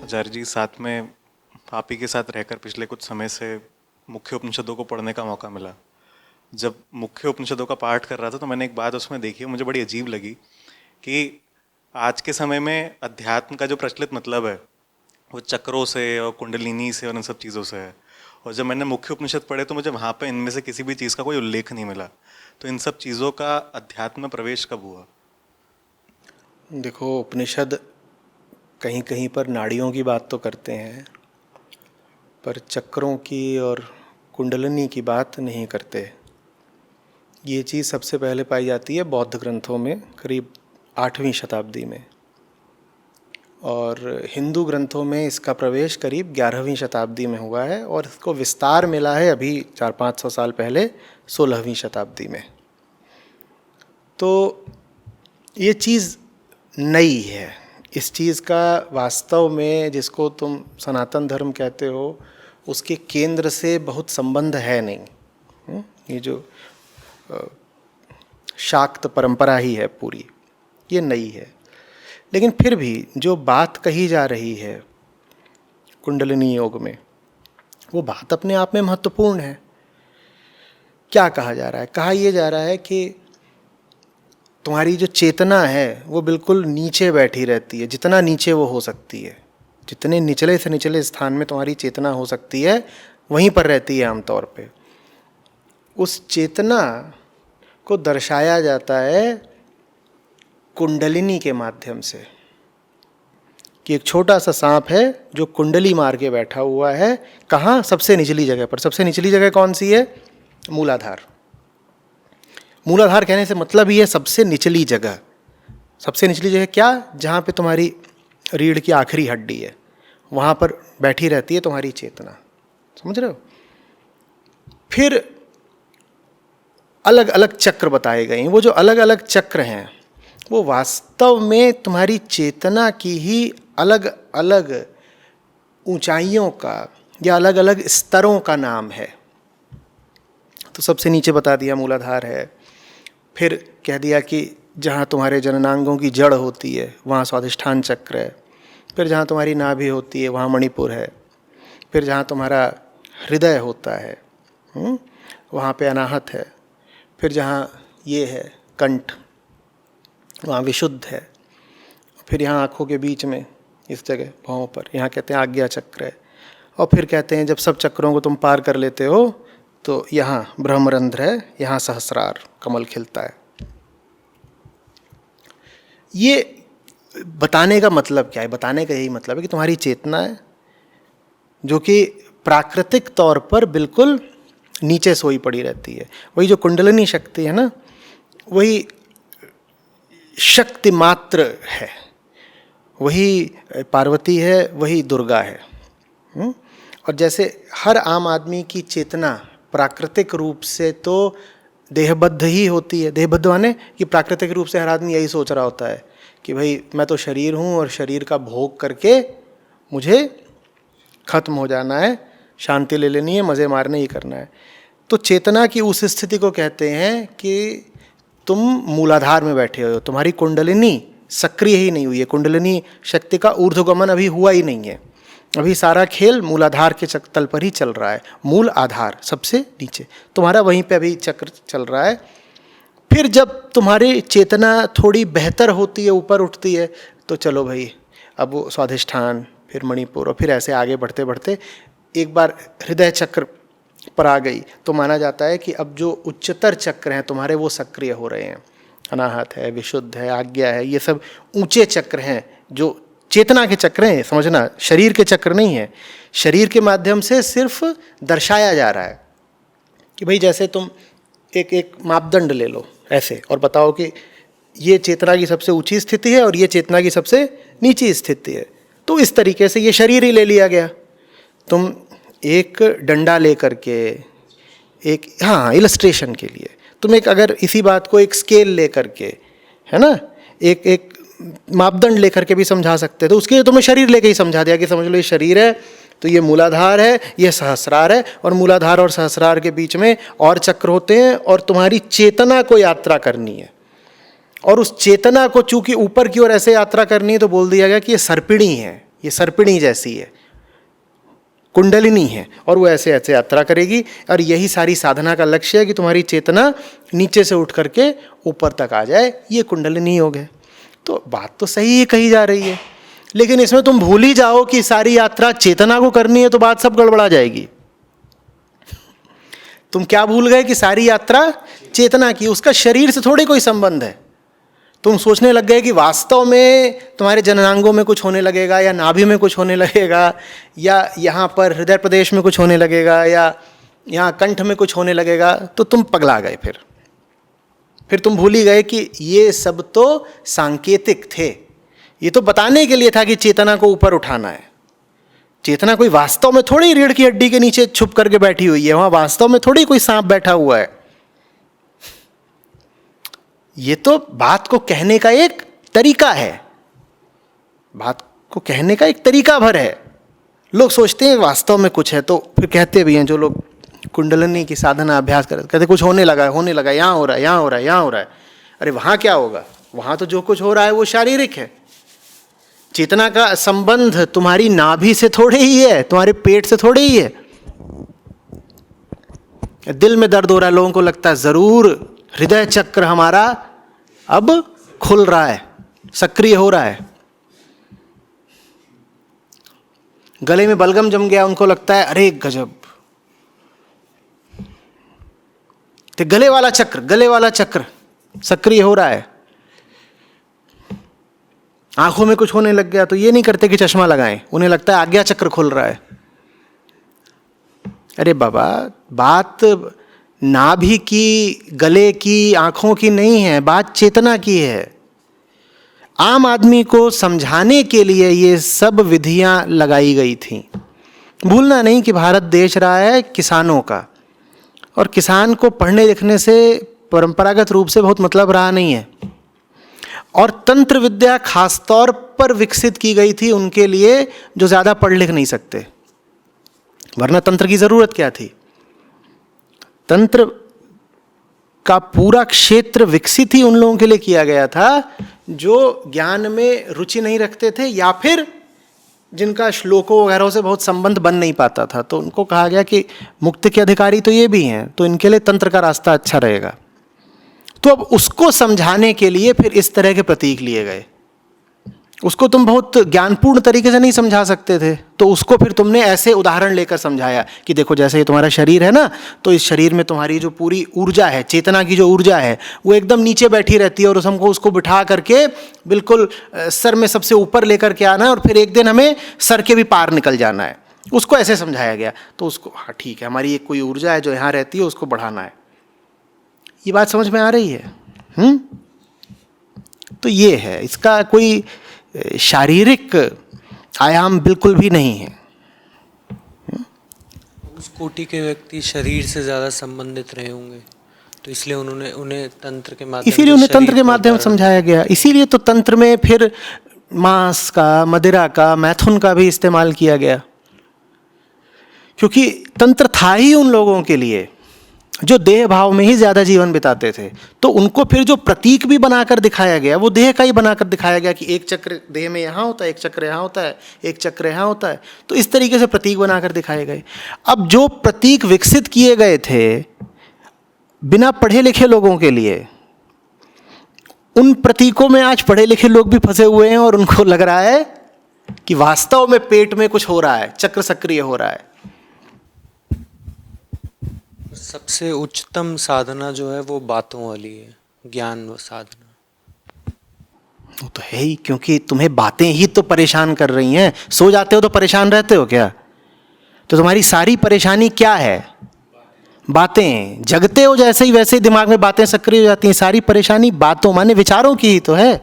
आचार्य जी, साथ में आप ही के साथ रहकर पिछले कुछ समय से मुख्य उपनिषदों को पढ़ने का मौका मिला। जब मुख्य उपनिषदों का पाठ कर रहा था तो मैंने एक बात उसमें देखी, मुझे बड़ी अजीब लगी कि आज के समय में अध्यात्म का जो प्रचलित मतलब है वो चक्रों से और कुंडलिनी से और इन सब चीज़ों से है। और जब मैंने मुख्य उपनिषद पढ़े तो मुझे वहाँ पे इनमें से किसी भी चीज़ का कोई उल्लेख नहीं मिला। तो इन सब चीज़ों का अध्यात्म में प्रवेश कब हुआ? देखो, उपनिषद कहीं कहीं पर नाड़ियों की बात तो करते हैं, पर चक्रों की और कुंडलिनी की बात नहीं करते। ये चीज़ सबसे पहले पाई जाती है बौद्ध ग्रंथों में, करीब 8वीं शताब्दी में, और हिंदू ग्रंथों में इसका प्रवेश करीब 11वीं शताब्दी में हुआ है, और इसको विस्तार मिला है अभी 400-500 साल पहले 16वीं शताब्दी में। तो ये चीज़ नई है। इस चीज़ का वास्तव में, जिसको तुम सनातन धर्म कहते हो, उसके केंद्र से बहुत संबंध है नहीं। ये जो शाक्त परंपरा ही है पूरी, ये नई है। लेकिन फिर भी जो बात कही जा रही है कुंडलिनी योग में, वो बात अपने आप में महत्वपूर्ण है। क्या कहा जा रहा है? कहा यह जा रहा है कि तुम्हारी जो चेतना है वो बिल्कुल नीचे बैठी रहती है, जितना नीचे वो हो सकती है, जितने निचले से निचले स्थान में तुम्हारी चेतना हो सकती है वहीं पर रहती है आमतौर पे। उस चेतना को दर्शाया जाता है कुंडलिनी के माध्यम से, कि एक छोटा सा सांप है जो कुंडली मार के बैठा हुआ है। कहाँ? सबसे निचली जगह पर। सबसे निचली जगह कौन सी है? मूलाधार। मूलाधार कहने से मतलब ही है सबसे निचली जगह। सबसे निचली जगह क्या? जहाँ पे तुम्हारी रीढ़ की आखिरी हड्डी है, वहाँ पर बैठी रहती है तुम्हारी चेतना। समझ रहे हो? फिर अलग अलग चक्र बताए गए हैं। वो जो अलग अलग चक्र हैं वो वास्तव में तुम्हारी चेतना की ही अलग अलग ऊंचाइयों का या अलग अलग स्तरों का नाम है। तो सबसे नीचे बता दिया मूलाधार है। फिर कह दिया कि जहाँ तुम्हारे जननांगों की जड़ होती है वहाँ स्वाधिष्ठान चक्र है। फिर जहाँ तुम्हारी नाभि होती है वहाँ मणिपुर है। फिर जहाँ तुम्हारा हृदय होता है वहाँ पे अनाहत है। फिर जहाँ ये है कंठ, वहाँ विशुद्ध है। फिर यहाँ आँखों के बीच में इस जगह भौं पर, यहाँ कहते हैं आज्ञा चक्र है। और फिर कहते हैं जब सब चक्रों को तुम पार कर लेते हो तो यहाँ ब्रह्मरंध्र है, यहाँ सहस्रार कमल खिलता है। ये बताने का मतलब क्या है? बताने का यही मतलब है कि तुम्हारी चेतना है जो कि प्राकृतिक तौर पर बिल्कुल नीचे सोई पड़ी रहती है। वही जो कुंडलिनी शक्ति है ना, वही शक्ति मात्र है, वही पार्वती है, वही दुर्गा है। और जैसे हर आम आदमी की चेतना प्राकृतिक रूप से तो देहबद्ध ही होती है। देहबद्ध माने कि प्राकृतिक रूप से हर आदमी यही सोच रहा होता है कि भाई मैं तो शरीर हूँ और शरीर का भोग करके मुझे खत्म हो जाना है, शांति ले लेनी है, मज़े मारने ही करना है। तो चेतना की उस स्थिति को कहते हैं कि तुम मूलाधार में बैठे हो, तुम्हारी कुंडलिनी सक्रिय ही नहीं हुई है। कुंडलिनी शक्ति का ऊर्ध्वगमन अभी हुआ ही नहीं है। अभी सारा खेल मूलाधार के तल पर ही चल रहा है। मूल आधार सबसे नीचे तुम्हारा, वहीं पे अभी चक्र चल रहा है। फिर जब तुम्हारी चेतना थोड़ी बेहतर होती है, ऊपर उठती है, तो चलो भाई अब वो स्वाधिष्ठान, फिर मणिपुर, और फिर ऐसे आगे बढ़ते बढ़ते एक बार हृदय चक्र पर आ गई तो माना जाता है कि अब जो उच्चतर चक्र हैं तुम्हारे वो सक्रिय हो रहे हैं। अनाहत है, विशुद्ध है, आज्ञा है, ये सब ऊंचे चक्र हैं जो चेतना के चक्र हैं। समझना, शरीर के चक्र नहीं है। शरीर के माध्यम से सिर्फ दर्शाया जा रहा है कि भाई जैसे तुम एक मापदंड ले लो ऐसे और बताओ कि ये चेतना की सबसे ऊंची स्थिति है और ये चेतना की सबसे नीची स्थिति है। तो इस तरीके से ये शरीर ही ले लिया गया। तुम एक डंडा ले करके, एक हाँ इलस्ट्रेशन के लिए तुम एक अगर इसी बात को एक स्केल ले करके, है ना, एक मापदंड लेकर के भी समझा सकते, तो उसके लिए तुम्हें शरीर लेके ही समझा दिया कि समझ लो ये शरीर है, तो ये मूलाधार है, ये सहस्रार है, और मूलाधार और सहस्रार के बीच में और चक्र होते हैं, और तुम्हारी चेतना को यात्रा करनी है। और उस चेतना को चूंकि ऊपर की ओर ऐसे यात्रा करनी है तो बोल दिया गया कि ये सर्पिणी है, ये सर्पिणी जैसी है, कुंडलिनी है, और वो ऐसे ऐसे यात्रा करेगी। और यही सारी साधना का लक्ष्य है कि तुम्हारी चेतना नीचे से उठ करके ऊपर तक आ जाए, ये कुंडलिनी योग है। तो बात तो सही ही कही जा रही है, लेकिन इसमें तुम भूल ही जाओ कि सारी यात्रा चेतना को करनी है, तो बात सब गड़बड़ा जाएगी। तुम क्या भूल गए कि सारी यात्रा चेतना की, उसका शरीर से थोड़ी कोई संबंध है। तुम सोचने लग गए कि वास्तव में तुम्हारे जननांगों में कुछ होने लगेगा, या नाभि में कुछ होने लगेगा, या यहाँ पर हृदय प्रदेश में कुछ होने लगेगा, या यहाँ कंठ में कुछ होने लगेगा, तो तुम पगला गए। फिर तुम भूल ही गए कि ये सब तो सांकेतिक थे, ये तो बताने के लिए था कि चेतना को ऊपर उठाना है। चेतना कोई वास्तव में थोड़ी रीढ़ की हड्डी के नीचे छुप करके बैठी हुई है, वहां वास्तव में थोड़ी कोई सांप बैठा हुआ है। ये तो बात को कहने का एक तरीका है, बात को कहने का एक तरीका भर है। लोग सोचते हैं वास्तव में कुछ है, तो फिर कहते भी हैं जो लोग कुंडलिनी की साधना अभ्यास करते, कहते कुछ होने लगा, यहाँ हो रहा है, यहाँ हो रहा है, यहाँ हो रहा है। अरे वहाँ क्या होगा? वहाँ तो जो कुछ हो रहा है वो शारीरिक है। चेतना का संबंध तुम्हारी नाभि से थोड़े ही है, तुम्हारे पेट से थोड़े ही है। दिल में दर्द हो रहा है, लोगों को लगता है जरूर हृदय चक्र हमारा अब खुल रहा है, सक्रिय हो रहा है। गले में बलगम जम गया, उनको लगता है अरे गजब, तो गले वाला चक्र सक्रिय हो रहा है। आंखों में कुछ होने लग गया तो ये नहीं करते कि चश्मा लगाएं, उन्हें लगता है आज्ञा चक्र खुल रहा है। अरे बाबा, बात नाभि की, गले की, आंखों की नहीं है, बात चेतना की है। आम आदमी को समझाने के लिए ये सब विधियां लगाई गई थीं। भूलना नहीं कि भारत देश रहा है किसानों का, और किसान को पढ़ने लिखने से परंपरागत रूप से बहुत मतलब रहा नहीं है। और तंत्र विद्या खास तौर पर विकसित की गई थी उनके लिए जो ज़्यादा पढ़ लिख नहीं सकते, वरना तंत्र की ज़रूरत क्या थी? तंत्र का पूरा क्षेत्र विकसित ही उन लोगों के लिए किया गया था जो ज्ञान में रुचि नहीं रखते थे, या फिर जिनका श्लोकों वगैरह से बहुत संबंध बन नहीं पाता था। तो उनको कहा गया कि मुक्ति के अधिकारी तो ये भी हैं, तो इनके लिए तंत्र का रास्ता अच्छा रहेगा। तो अब उसको समझाने के लिए फिर इस तरह के प्रतीक लिए गए। उसको तुम बहुत ज्ञानपूर्ण तरीके से नहीं समझा सकते थे, तो उसको फिर तुमने ऐसे उदाहरण लेकर समझाया कि देखो जैसे ये तुम्हारा शरीर है ना, तो इस शरीर में तुम्हारी जो पूरी ऊर्जा है, चेतना की जो ऊर्जा है, वो एकदम नीचे बैठी रहती है, और हमको उसको बिठा करके बिल्कुल सर में सबसे ऊपर लेकर के आना है, और फिर एक दिन हमें सर के भी पार निकल जाना है। उसको ऐसे समझाया गया। तो उसको, हाँ ठीक है, हमारी एक कोई ऊर्जा है जो यहाँ रहती है, उसको बढ़ाना है। ये बात समझ में आ रही है? तो ये है, इसका कोई शारीरिक आयाम बिल्कुल भी नहीं है। उस कोटि के व्यक्ति शरीर से ज़्यादा संबंधित रहे होंगे, तो इसलिए उन्हें तंत्र के माध्यम, इसीलिए उन्हें तंत्र के माध्यम से समझाया गया। इसीलिए तो तंत्र में फिर मांस का, मदिरा का, मैथुन का भी इस्तेमाल किया गया, क्योंकि तंत्र था ही उन लोगों के लिए जो देह भाव में ही ज़्यादा जीवन बिताते थे। तो उनको फिर जो प्रतीक भी बनाकर दिखाया गया, वो देह का ही बनाकर दिखाया गया कि एक चक्र देह में यहाँ होता है, एक चक्र यहाँ होता है, एक चक्र यहाँ होता है। तो इस तरीके से प्रतीक बनाकर दिखाए गए। अब जो प्रतीक विकसित किए गए थे बिना पढ़े लिखे लोगों के लिए, उन प्रतीकों में आज पढ़े लिखे लोग भी फंसे हुए हैं, और उनको लग रहा है कि वास्तव में पेट में कुछ हो रहा है, चक्र सक्रिय हो रहा है। सबसे उच्चतम साधना जो है वो बातों वाली है, ज्ञान साधना। वो तो है ही, क्योंकि तुम्हें बातें ही तो परेशान कर रही हैं। सो जाते हो तो परेशान रहते हो क्या? तो तुम्हारी सारी परेशानी क्या है? बातें। जगते हो जैसे ही वैसे ही दिमाग में बातें सक्रिय हो जाती हैं। सारी परेशानी बातों माने विचारों की ही तो है।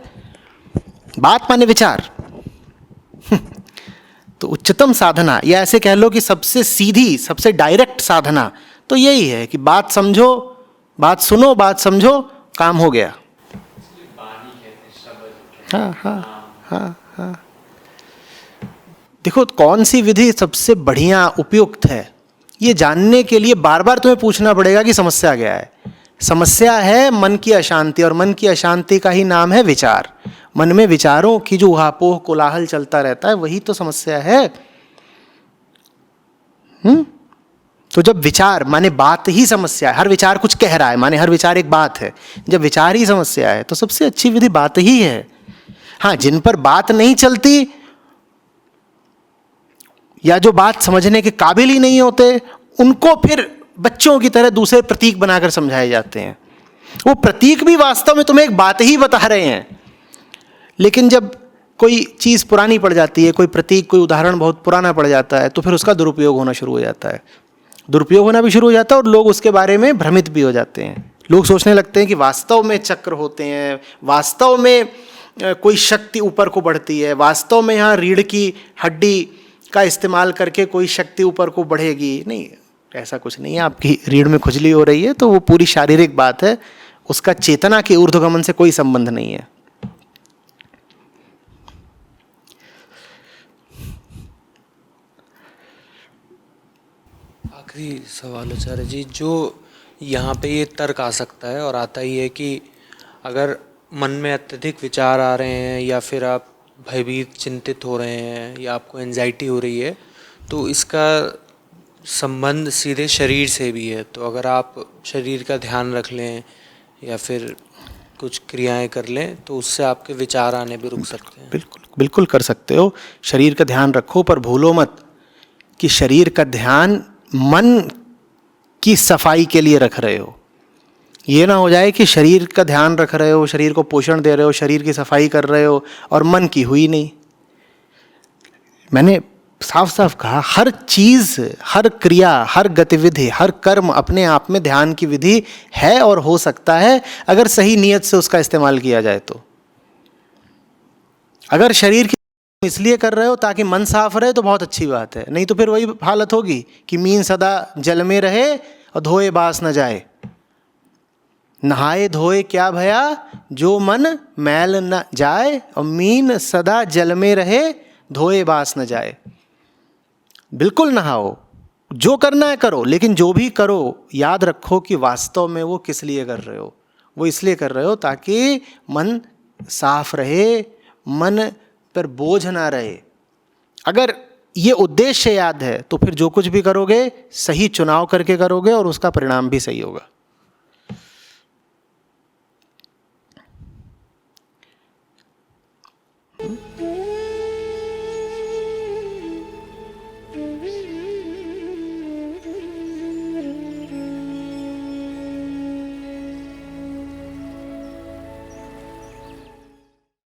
बात माने विचार। तो उच्चतम साधना, या ऐसे कह लो कि सबसे सीधी, सबसे डायरेक्ट साधना तो यही है कि बात समझो, बात सुनो, बात समझो, काम हो गया। हाँ हाँ हाँ हाँ। देखो कौन सी विधि सबसे बढ़िया उपयुक्त है, ये जानने के लिए बार बार तुम्हें पूछना पड़ेगा कि समस्या क्या है। समस्या है मन की अशांति, और मन की अशांति का ही नाम है विचार। मन में विचारों की जो उहापोह कोलाहल चलता रहता है, वही तो समस्या है। तो जब विचार माने बात ही समस्या है, हर विचार कुछ कह रहा है, माने हर विचार एक बात है, जब विचार ही समस्या है तो सबसे अच्छी विधि बात ही है। हाँ, जिन पर बात नहीं चलती या जो बात समझने के काबिल ही नहीं होते, उनको फिर बच्चों की तरह दूसरे प्रतीक बनाकर समझाए जाते हैं। वो प्रतीक भी वास्तव में तुम्हें एक बात ही बता रहे हैं, लेकिन जब कोई चीज़ पुरानी पड़ जाती है, कोई प्रतीक, कोई उदाहरण बहुत पुराना पड़ जाता है, तो फिर उसका दुरुपयोग होना शुरू हो जाता है। दुरुपयोग होना भी शुरू हो जाता है और लोग उसके बारे में भ्रमित भी हो जाते हैं। लोग सोचने लगते हैं कि वास्तव में चक्र होते हैं, वास्तव में कोई शक्ति ऊपर को बढ़ती है, वास्तव में यहाँ रीढ़ की हड्डी का इस्तेमाल करके कोई शक्ति ऊपर को बढ़ेगी। नहीं, ऐसा कुछ नहीं है। आपकी रीढ़ में खुजली हो रही है तो वो पूरी शारीरिक बात है, उसका चेतना के ऊर्ध्वगमन से कोई संबंध नहीं है। आखिरी सवाल आचार्य जी, जो यहाँ पे ये तर्क आ सकता है और आता ही है कि अगर मन में अत्यधिक विचार आ रहे हैं या फिर आप भयभीत चिंतित हो रहे हैं या आपको एंजाइटी हो रही है, तो इसका संबंध सीधे शरीर से भी है। तो अगर आप शरीर का ध्यान रख लें या फिर कुछ क्रियाएं कर लें तो उससे आपके विचार आने भी रुक सकते हैं। बिल्कुल बिल्कुल कर सकते हो। शरीर का ध्यान रखो, पर भूलो मत कि शरीर का ध्यान मन की सफाई के लिए रख रहे हो। ये ना हो जाए कि शरीर का ध्यान रख रहे हो, शरीर को पोषण दे रहे हो, शरीर की सफाई कर रहे हो और मन की हुई नहीं। मैंने साफ साफ कहा, हर चीज़, हर क्रिया, हर गतिविधि, हर कर्म अपने आप में ध्यान की विधि है और हो सकता है अगर सही नियत से उसका इस्तेमाल किया जाए तो। अगर शरीर की इसलिए कर रहे हो ताकि मन साफ रहे तो बहुत अच्छी बात है, नहीं तो फिर वही हालत होगी कि मीन सदा जल में रहे और धोए बास न जाए। नहाए धोए क्या भया, जो मन मैल न जाए, और मीन सदा जल में रहे धोए बास न जाए। बिल्कुल नहाओ, जो करना है करो, लेकिन जो भी करो याद रखो कि वास्तव में वो किस लिए कर रहे हो। वो इसलिए कर रहे हो ताकि मन साफ रहे, मन पर बोझ ना रहे। अगर ये उद्देश्य याद है तो फिर जो कुछ भी करोगे सही चुनाव करके करोगे और उसका परिणाम भी सही होगा।